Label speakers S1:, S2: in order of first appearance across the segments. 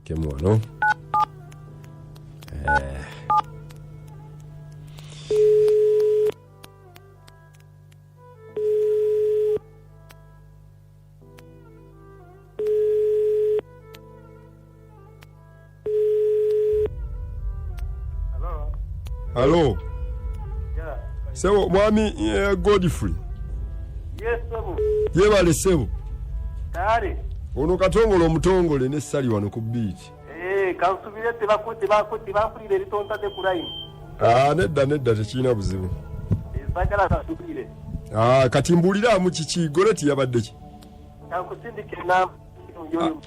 S1: Kemu wano.
S2: Hello.
S3: Yeah.
S2: Sebo mwami Godfrey.
S3: Yes, sebo.
S2: Yebale sebo.
S3: Tare.
S2: Ono katongolo omutongole ne sali wano ku beach.
S3: Kansubire tebakuti bafulire litonta de kuraini.
S2: Nedda tekina buzibu.
S3: Sagala kasubire.
S2: Katimbulira mu kiki goreti yabadde ki?
S3: Kakusindike namba.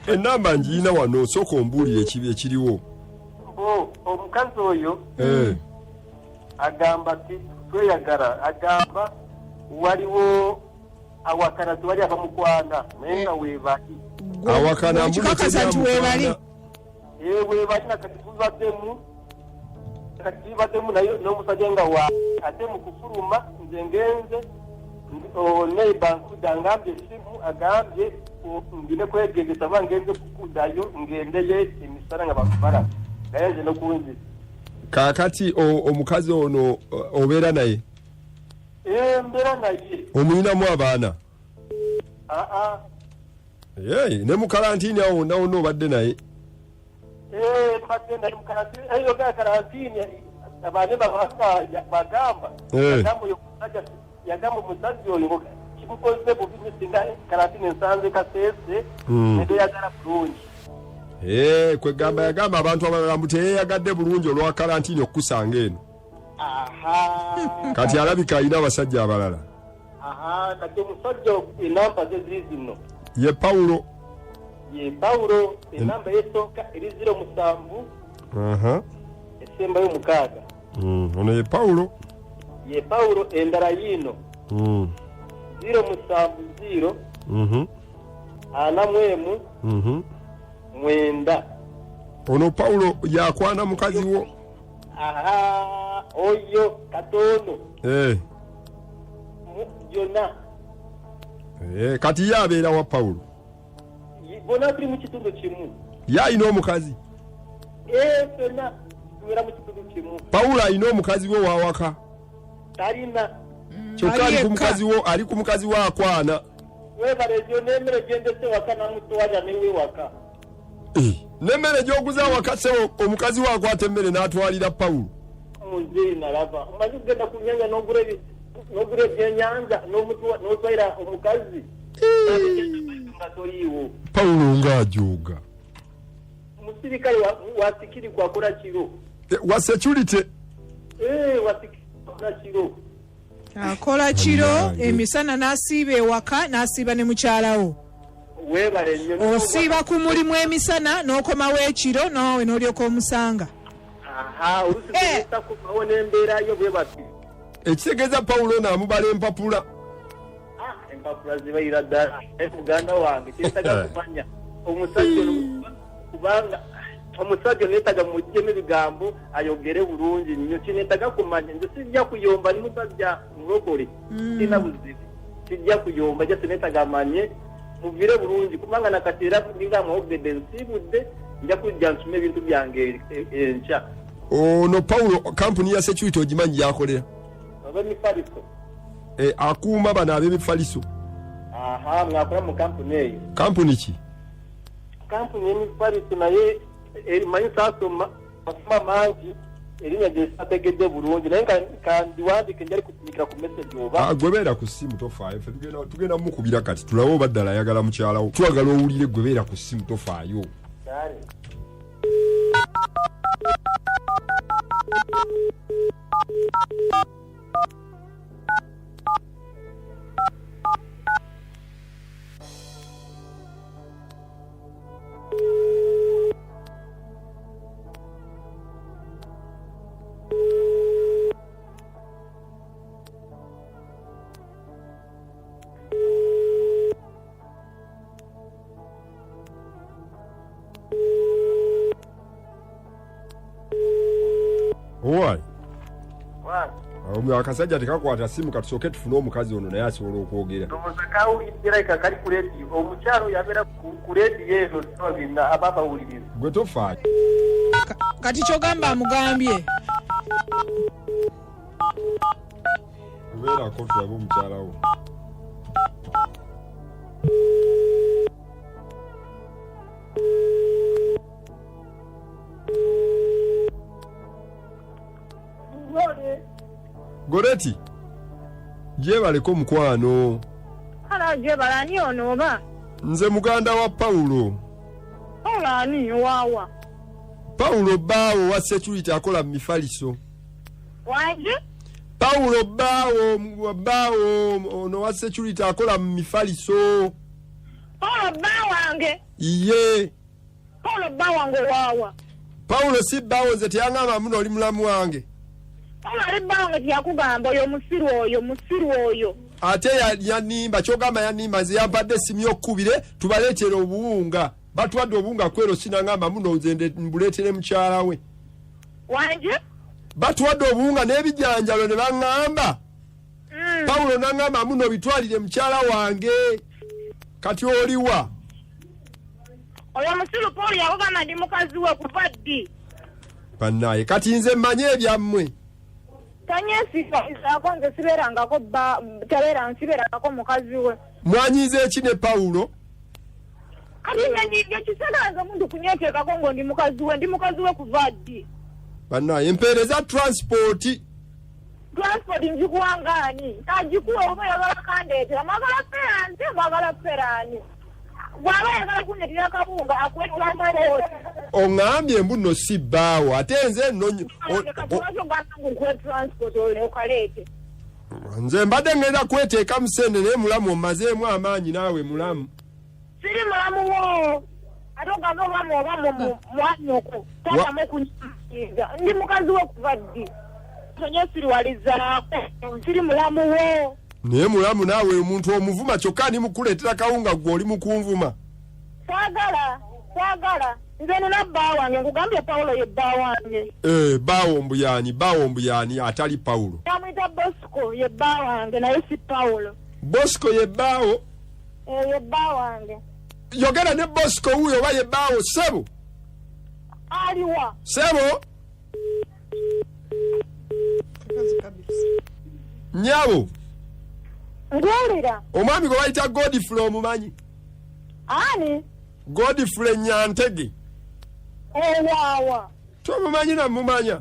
S2: Enamba njiina wano soko mbulire ekibi ekiriwo.
S3: Omukazi oyo. Agamba ati tweyagala agamba waliwo awakana tuwali abamukwana naye webaki
S2: awakana
S4: mbukakasa nti webali
S3: webaki nakatibaddemu nayo n'omusajja nga wa ate mu kufuluma nze ngenze neiba nkuda ngambye esimu agambye ngine kwegendesa ba ngenze kukudayo ngendeyo emisana nga bakubala naye nze nokunzisa
S2: kakati omukazi ono obeera naye
S3: mbeera naye
S2: omuyinamu abaana ne mu karantini awo wonna obadde naye
S3: mbadde naye mu karantini eyo ga karantini abaane bagamba yagamba omusajja oyo kimukoze bubi singa karantini ensanze kaseese nedeyagala bulungi
S2: kwegamba yagamba abantu abalala mbu teyeyagadde bulungi olwa karantini okukusanga eno kati alabika alina abasajja abalala
S3: kati omusajja enamba ze ziri zino
S2: ye Paulo
S3: enamba yesooka eri 07 esembayo 6
S2: ono ye Paulo
S3: endala yino 070 41 mwenda
S2: ono Paulo yakwana mukazi wo
S3: oyo katono jona
S2: kati yabeera wa Paulo
S3: bona tuli mu kitundu kimu
S2: yalina omukazi
S3: fena tubeera mu kitundu kimu
S2: Paulo alina omukazi we wawaka
S3: talina
S2: kyokka ali ku mukazi we akwana
S3: webalejo n'emmere gyendese waka namutwalira newe waka
S2: n'emmere gy'oguza waka se omukazi we akwata emmere n'atwalira Paulo
S3: muzeyi nalaba omanyi kugenda ku nnyanja n'ogula ebyenyanja n'otwalira omukazi nga toyiwo
S2: Paulo ng'ajooga
S3: omusirikale wasikiri kwakola kiro
S2: wa security
S3: wasikiri kwakola kiro
S4: akola kiro emisana n'asiiba ewaka n'asiiba ne mukyalawo
S3: webale nnyo
S4: osiiba ku mulimu emisana n'okomawo ekiro nawe n'olyoka omusanga
S3: olusiitakumawo n'embeerayo bwe bati
S2: ekitegeeza Paulo n'amubala empapula
S3: empapula zibayira ddala muganda wange kyetaga kumanya omusajja kubanga omusajja neetaga muggyemu ebigambo ayogere bulungi nnyo kinetaga kumanya nze sijja kuyomba ni musajja mulokole sina buzibu sijja kuyomba jase neetaga amanye muvire bulungi kubanga nakati era ninga mwogedde nsiibudde nja kujja nsume ebintu byange enkya
S2: ono Paulo kampuni ya security ogimanyi yakolera
S3: ab'emifaliso
S2: akuuma bano ab'emifaliso
S3: mwakola mu kampuni eyo
S2: kampuni ki
S3: kampuni y'emifaliso naye manyi saasoma masoma mangi erinnya gyesategedde bulungi naye kandiwandike njali kusinikira ku message oba
S2: gwebeera ku ssimu tofaayo ffe tugenda mukubira kati tulabe obaddala ayagala mukyalawo twagala owulire gwebeera ku ssimu tofaayo Why? akasajja tekakwata simu katusooke tufune omukazi ono naye asobola okwogera
S3: ndowooza kawuliddira eka kali ku leediyo omukyalo yabeera ku leediyo eno tobina aba bawuliriza
S2: gwe tofaayo
S4: kati kyogamba amugambye
S2: kubeerako tulabe omukyalawo Goreti jebaleko mukwano
S1: Ala jebala ni ono oba
S2: nze muganda wa Paulo
S1: Ola ni wawa
S2: Paulo bawo wa security akola mu mifaliso
S1: Waje
S2: Paulo bawo ono wa security akola mu mifaliso
S1: Paulo bawange
S2: iye
S1: Paulo bawange wawa
S2: Paulo si bawo nze teyangamba muno oli mulamu wange
S1: Paulo ali bawange yakugamba oyo musiru oyo
S2: ate yanimba kyogamba yanimba nze yampadde simu yokkubire tubaleetera obuwunga batwadde obuwunga kwero sinangamba muno nze mbuleetere mukyala we
S1: Waje
S2: batwadde obuwunga n'ebijanjalo ne baŋŋamba Paulo n'aŋŋamba muno bitwalire mukyala wange kati oliwa
S1: oyo musiru Paulo yakugamba ndi mukazi we kuva ddi
S2: bannaye kati nze mmanye ebyammwe
S1: tanyesiizako nze sibeerangako mukazi we
S2: mwanyiza eki ne Paulo
S1: kati nanyidde kiseganza muntu kunyeteekako ngo ndi mukazi we kuva ddi
S2: bannaye empeereza transport
S1: njikuwangaani kagikuwa oba yagala kandeetera mwagala ferani bw'aba yagala kunnetera kabunga akwetula transport
S2: oŋŋambye mbuno si bbaawo ate nze nze mbadde ŋŋenda kweteeka musende naye mulamu omazeemu amaanyi naawe mulamu
S1: siri mulamu wo ate ogamba oba mwanyoko tatamu kunyiiza ndi mukazi we kuva ddi tonyesiriwalizaako siri mulamu wo
S2: naye mulamu naawe omuntu omuvuma kyokka ni mukuleetera kawunga gwe oli mukunvuma
S1: kwagala nze nina bba wange nkugambye Paulo ye bba wange
S2: bawo mbuyani atali Paulo
S1: yamwita Bosco ye bba wange naye si Paulo
S2: Bosco ye bbaawo
S1: ye bba wange
S2: yogera ne Bosco wuyo oba ye bbaawo sebo
S1: aliwa
S2: sebo nyabo
S1: ngulira
S2: omwami gwe bayita Godfrey omumanyi
S1: ani
S2: Godfrey Nyantege
S1: wawa
S2: tomumanyi namumanya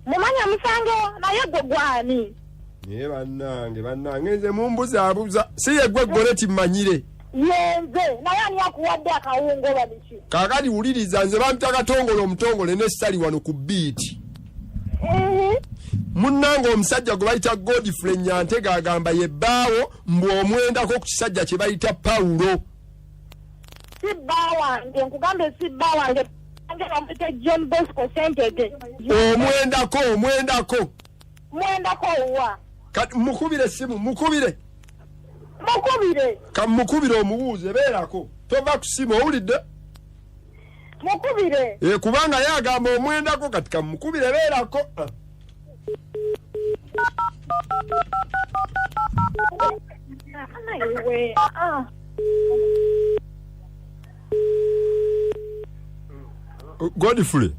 S1: mumanya musange naye gwe gwani
S2: naye bannange nze mumbuzaabuza si ye gwe Goreti mmanyire
S1: yenze naye ani akuwadde akawungo oba biki
S2: kaakati wuliriza nze bampita Katongole omutongole ne Sali wano ku biiti munnange omusajja gwe bayita Godfrey Nyantege agamba ye bbaawo mbu omwendako ku kisajja kye bayita Paulo
S1: si bba wange nkugambye si bba wange bamwita John Bosco Sentege
S2: omwendako
S1: wa
S2: kati mukubire esimu mukubire omubuuze beerako tova ku simu owulidde
S1: mukubire
S2: kubanga ye agamba omwendako kati kamukubire beerako Godfrey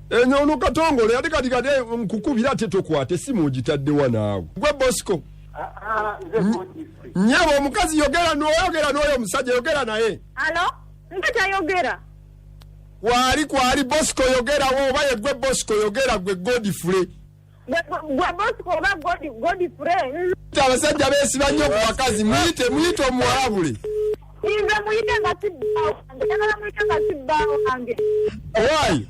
S2: enyono Katongole ate kati nkukubira ate tokwate simu ogitaddewa naawe gwe Bosco nyabo omukazi yogera n'oyo omusajja yogera naye
S1: alo ntayogera
S2: kwali Bosco yogerawo oba ye gwe Bosco yogera gwe Godfrey
S1: gwe Bosco oba Godfrey
S2: abasajja beesiba nnyo ku bakazi muyite omuwalabule
S1: inze muyite nga si bba wange
S2: owaayi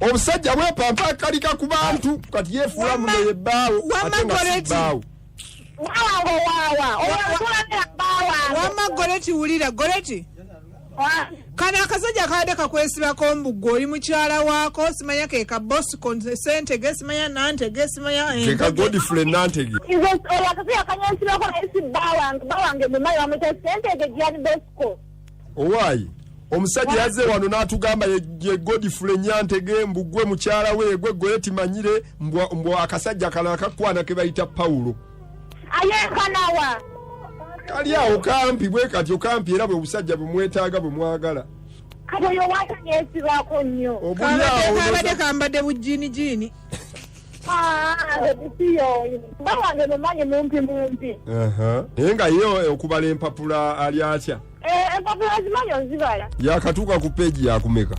S2: omusajja bwepampa kalika ku bantu kati yeefuula muno ye bbaawo ate nga si bbaawo
S4: wamma Goreti wulira Goreti kano akasajja kabadde kakwesibako mbugwe oli mukyala waako simanya keka Bosco Sentege simanya Nantege simanya
S2: keka Godfrey Nantege
S1: oyo akasajja kanyensibako naye si bba wange mumayi bamwita Sentege gyani Bosco
S2: owaayi omusajja yazze wano n'atugamba ye Godfrey Nyantege mbugwe mukyala we gwe Goreti manyire mbwa akasajja kala akakwana ke bayita Paulo
S1: ayekanawa
S2: kali awo kampi bwe kati okampi era bwe obusajja bumwetaaga bumwagala
S1: kati oyo watanyesibako nnyo
S4: kabadde kambadde bujini
S1: siyo bawange mumanyi mumpi
S2: naye nga ye okubala empapula ali atya
S1: empapula zimanyi ozibala
S2: yakatuuka ku peegi yakumeka